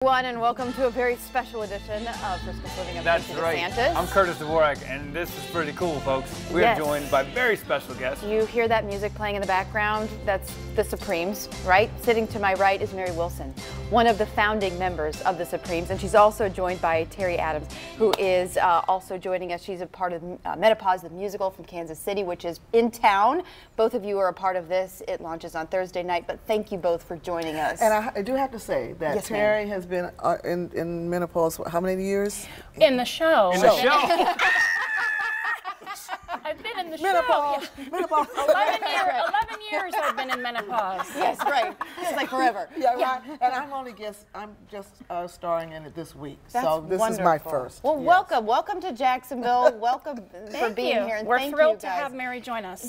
And welcome to a very special edition of Frisco's Living Up That's to right. DeSantis. I'm Curtis Dvorak, and this is pretty cool, folks. We are joined by very special guests. You hear that music playing in the background? That's the Supremes, right? Sitting to my right is Mary Wilson, one of the founding members of the Supremes, and she's also joined by Terry Adams, who is also joining us. She's a part of Menopause, the musical from Kansas City, which is in town. Both of you are a part of this. It launches on Thursday night, but thank you both for joining us. And I do have to say that Terry has been in menopause how many years? In the show. In the show. I've been in the menopause. show. Menopause. 11 years I've been in menopause. Yes, right. It's like forever. Yeah, right. And I'm just starring in it this week. That's so this wonderful. is my first. Well, welcome to Jacksonville. Welcome for being here. And We're thank thrilled you to guys. have Mary join us.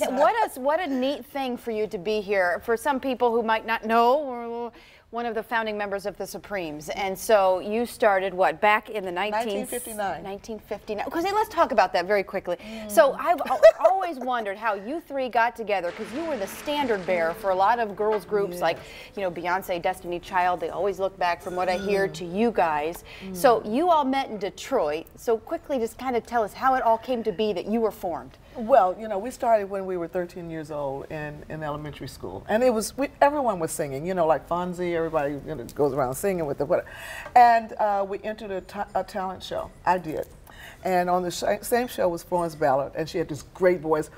What a neat thing for you to be here. For some people who might not know, we're one of the founding members of the Supremes. And so you started what, back in the 1959. 1959. Because let's talk about that very quickly. So I've always wondered how you three got together, because you were the standard bearer for a lot of girls groups like, you know, Beyonce, Destiny Child. They always look back, from what I hear, to you guys. So you all met in Detroit. So quickly, just kind of tell us how it all came to be that you were formed. Well, you know, we started when we were 13 years old in elementary school, and it was everyone was singing, you know, like Fonzie. Everybody goes around singing with the whatever. And we entered a talent show. I did, and on the same show was Florence Ballard, and she had this great voice.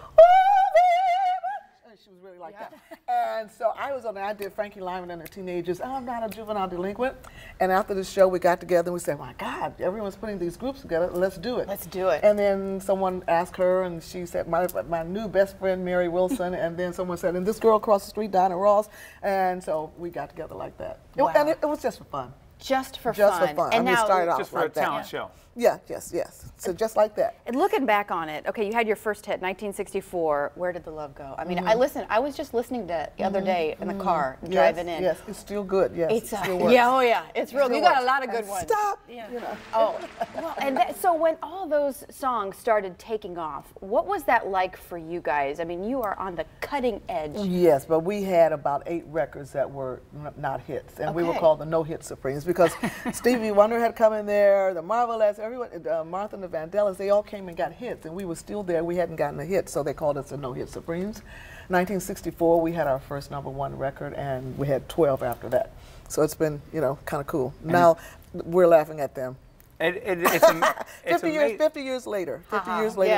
She was really like that. And so I was on there. I did Frankie Lyman and the Teenagers. I'm not a juvenile delinquent. And after the show, we got together and we said, my God, everyone's putting these groups together. Let's do it. Let's do it. And then someone asked her, and she said, my new best friend, Mary Wilson. And then someone said, and this girl across the street, Donna Ross. And so we got together like that. Wow. And it was just for fun. Just for Just fun. for fun. And I mean, now, started off Just for like a talent show. Yeah, yes. So just like that. and looking back on it, okay, you had your first hit, 1964. Where Did the Love Go? I mean, I was just listening to it the other day in the car, driving in. Yes, it's still good. Yes, It's it still works. yeah, oh yeah, it's real. You got a lot of good And ones. Stop. Yeah. You know. Oh, well, and so when all those songs started taking off, what was that like for you guys? I mean, you are on the cutting edge. Yes, but we had about 8 records that were not hits, and we were called the No-Hit Supremes because Stevie Wonder had come in there, the Marvelettes, everyone, Martha and the Vandellas, they all came and got hits, and we were still there. We hadn't gotten a hit, so they called us the No-Hit Supremes. 1964, we had our first #1 record, and we had 12 after that. So it's been, you know, kind of cool. And now we're laughing at them. It's 50 years later,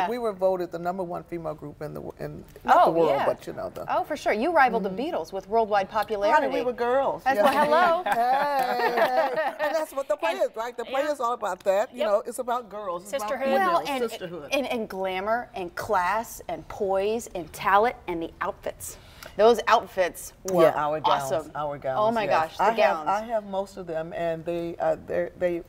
we were voted the #1 female group in the world, but you know the. Oh, for sure. You rivaled the Beatles with worldwide popularity. We were girls. That's hello. Hey. And that's what the play is, right? The play is all about that. You know, it's about girls. It's Sisterhood. About Well, sisterhood. and glamour and class and poise and talent and the outfits. Those outfits were our gowns, awesome. Our gowns. Oh my gosh, the gowns. I have most of them, and they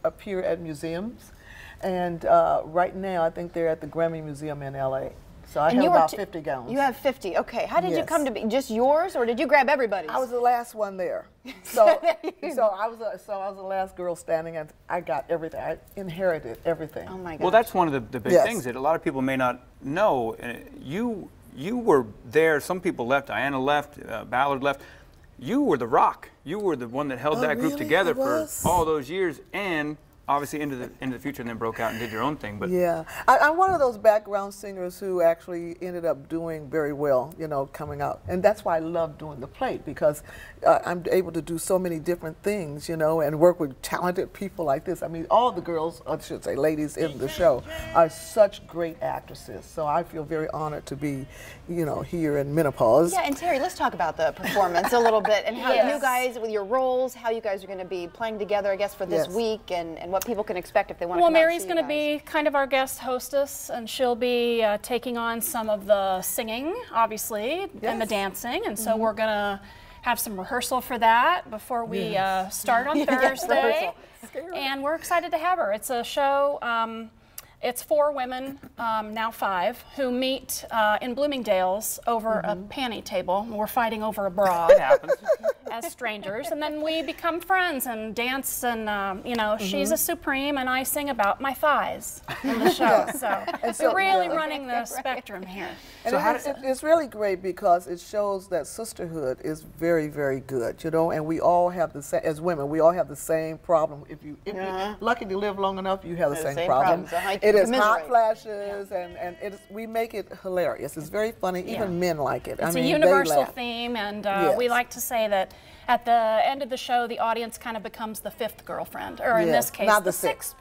appear at museums. And right now, I think they're at the Grammy Museum in LA. So I have about 50 gowns. You have 50. Okay. How did you come to be? Just yours, or did you grab everybody's? I was the last one there. So I was the last girl standing, and I got everything. I inherited everything. Oh my gosh. Well, that's one of the big things that a lot of people may not know. You were there. Some people left. Diana left. Ballard left. You were the rock. You were the one that held that group together for all those years, and obviously into the future, and then broke out and did your own thing. But yeah, I'm one of those background singers who actually ended up doing very well, you know, coming out, and that's why I love doing the plate, because I'm able to do so many different things, you know, and work with talented people like this. I mean, all the girls, I should say, ladies in the show, are such great actresses. So I feel very honored to be, you know, here in Menopause. Yeah, and Terry, let's talk about the performance a little bit, and how you guys, with your roles, how you guys are going to be playing together, I guess, for this week, and what people can expect if they want to come out and Mary's going to be kind of our guest hostess, and she'll be taking on some of the singing, obviously, and the dancing, and so we're going to have some rehearsal for that before we start on Thursday. And we're excited to have her. It's a show It's 4 women, now 5, who meet in Bloomingdale's over a panty table. We're fighting over a bra. It happens. As strangers, and then we become friends and dance, and you know, she's a supreme and I sing about my thighs in the show. So we're really running the spectrum here. And it's really great because it shows that sisterhood is very, very good, you know, and we all have the same, as women, we all have the same problem. If you're lucky to live long enough, you have the same problem. It is hot flashes, and we make it hilarious. It's very funny. Even men like it. It's a universal theme, and we like to say that at the end of the show, the audience kind of becomes the 5th girlfriend, or in this case, the 6th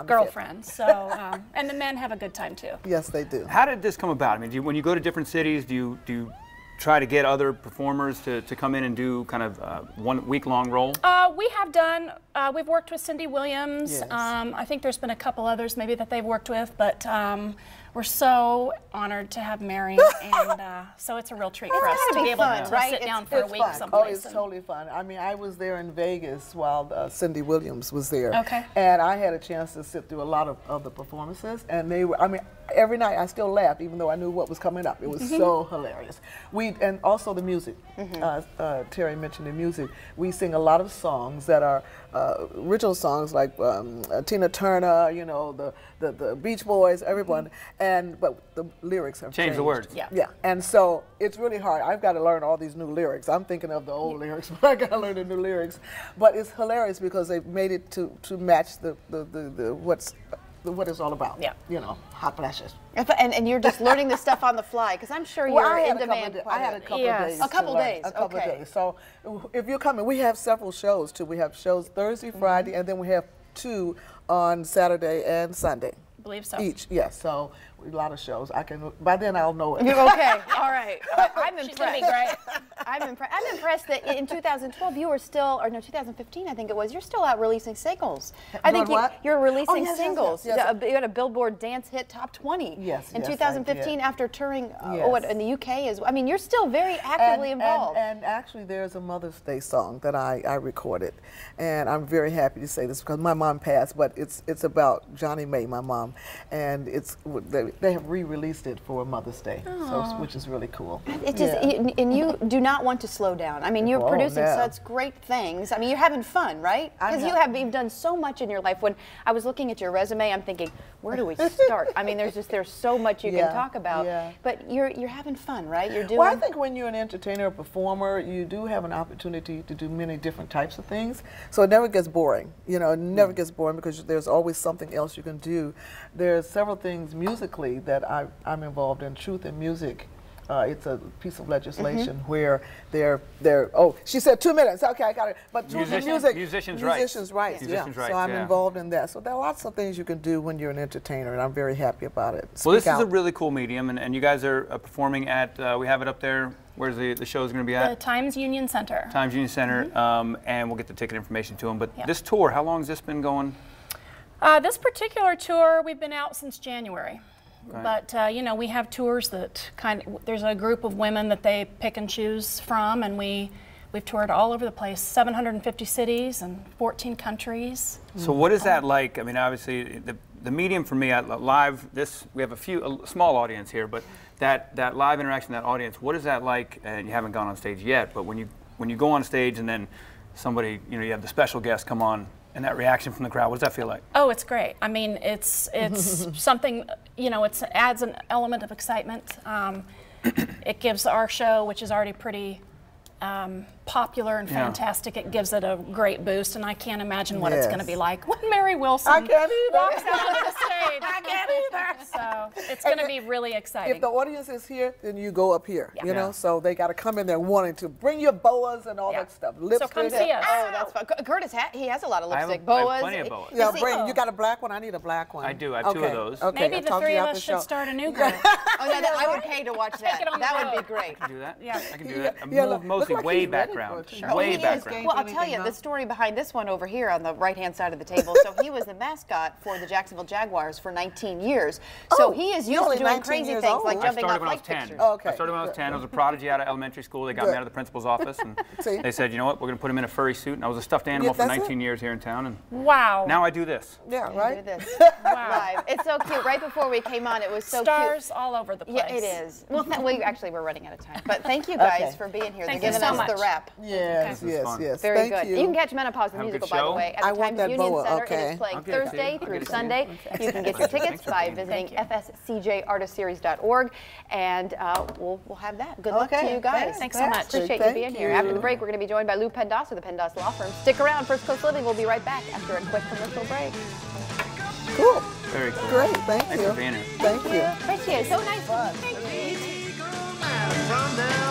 girlfriend. So, and the men have a good time too. Yes, they do. How did this come about? I mean, when you go to different cities, do you try to get other performers to come in and do kind of 1 week-long role? We have done. We've worked with Cindy Williams. Yes. I think there's been a couple others maybe that they've worked with, but we're so honored to have Mary, and so it's a real treat for us to be able to sit down for a week someplace. Oh, it's totally fun. I mean, I was there in Vegas while Cindy Williams was there. Okay. And I had a chance to sit through a lot of the performances, and they were, I mean, every night I still laughed, even though I knew what was coming up. It was so hilarious. And also the music. Terry mentioned the music. We sing a lot of songs that are original songs like Tina Turner, you know, the Beach Boys, everyone. But the lyrics have changed. Change the words. Yeah. And so it's really hard. I've got to learn all these new lyrics. I'm thinking of the old lyrics, but I got to learn the new lyrics. But it's hilarious because they've made it to match what it's all about. Yeah. You know, hot flashes. And you're just learning this stuff on the fly, because I'm sure you're in demand. I had a couple days. A couple days. A couple days. So if you're coming, we have several shows too. We have shows Thursday, Friday, and then we have 2 on Saturday and Sunday. I believe so. Each, yes. So a lot of shows. By then I'll know it. You're okay. All right. I'm impressed. She's gonna be great. I'm impressed that in 2012 you were still, or no, 2015 I think it was. You're still out releasing singles. I think you're releasing singles. Yes. You had a Billboard Dance Hit Top 20. Yes. In 2015 after touring in the UK as well. I mean, you're still very actively involved. And actually, there's a Mother's Day song that I recorded, and I'm very happy to say this because my mom passed, but it's about Johnny May, my mom, and they have re-released it for Mother's Day, which is really cool. It's just, and you do not want to slow down. I mean, you're producing such great things. I mean, you're having fun, right? Because you've done so much in your life. When I was looking at your resume, I'm thinking, where do we start? I mean, there's so much you can talk about. Yeah. But you're having fun, right? You're doing. Well, I think when you're an entertainer or performer, you do have an opportunity to do many different types of things. So it never gets boring. You know, it never gets boring because there's always something else you can do. There's several things musically that I'm involved in. Truth in Music. It's a piece of legislation where they're she said 2 minutes. Okay, I got it. But truth in music, musicians' rights. Yeah. So I'm involved in that. So there are lots of things you can do when you're an entertainer, and I'm very happy about it. Well, this is a really cool medium, and you guys are performing at. We have it up there. Where's the show is going to be at? The Times Union Center. Times Union Center, and we'll get the ticket information to them. But this tour, how long has this been going? This particular tour, we've been out since January. Okay. But, you know, we have tours that there's a group of women that they pick and choose from, and we've toured all over the place, 750 cities and 14 countries. So what is that like? I mean, obviously, the medium for me, live, we have a small audience here, but that live interaction, that audience, what is that like? And you haven't gone on stage yet, but when you go on stage and then somebody, you know, you have the special guest come on, and that reaction from the crowd, what does that feel like? Oh, it's great. I mean, it's something, you know, it adds an element of excitement. It gives our show, which is already pretty popular and fantastic, it gives it a great boost, and I can't imagine what it's going to be like when Mary Wilson walks out onto the stage. I can't either. So it's going to be really exciting. If the audience is here, then you go up here, you know, so they got to come in there wanting to bring your boas and all that stuff. Lipstick. So come see us. Oh, that's fun. Curtis, he has a lot of lipstick. Boas. I have plenty of boas. Yeah, you got a black one? I need a black one. I do. I have 2 of those. Okay. Maybe the 3 of us should start a new group. Oh, no, I would pay to watch that. That would be great. I can do that. Yeah. I can do that. Mostly way background. Way background. Well, I'll tell you the story behind this one over here on the right-hand side of the table. So he was the mascot for the Jacksonville Jaguars for 19 years. years. So he is used to doing crazy things like I jumping started off when I light was 10. fixtures. Okay. I started when I was 10. I was a prodigy out of elementary school. They got me out of the principal's office, and they said, you know what, we're going to put him in a furry suit. And I was a stuffed animal for 19 years here in town. And wow. now I do this. Yeah, right? Do this. Live. It's so cute. Right before we came on, it was so Stars cute. all over the place. Yeah, it is. Well, actually, we're running out of time. But thank you guys for being here. Thank They're you giving so us the much. rep. Yes, Okay. yes, yes. Very Thank good. you. You can catch Menopause the Have a good musical, by the show. way, at I the want Times that Union boa, Center. okay. It is playing I'll get it. Thursday I'll through get it. Sunday. You can get your tickets by visiting fscjartistseries.org, and we'll have that. Good luck to you guys. Thanks so much. Appreciate you being here. After the break, we're going to be joined by Lou Pendas of the Pendas Law Firm. Stick around. First Coast Living. We'll be right back after a quick commercial break. Cool. Very cool. Great. Thank Thanks you. for being here. Thank you. Appreciate it. So nice. Fun. Thank you. From the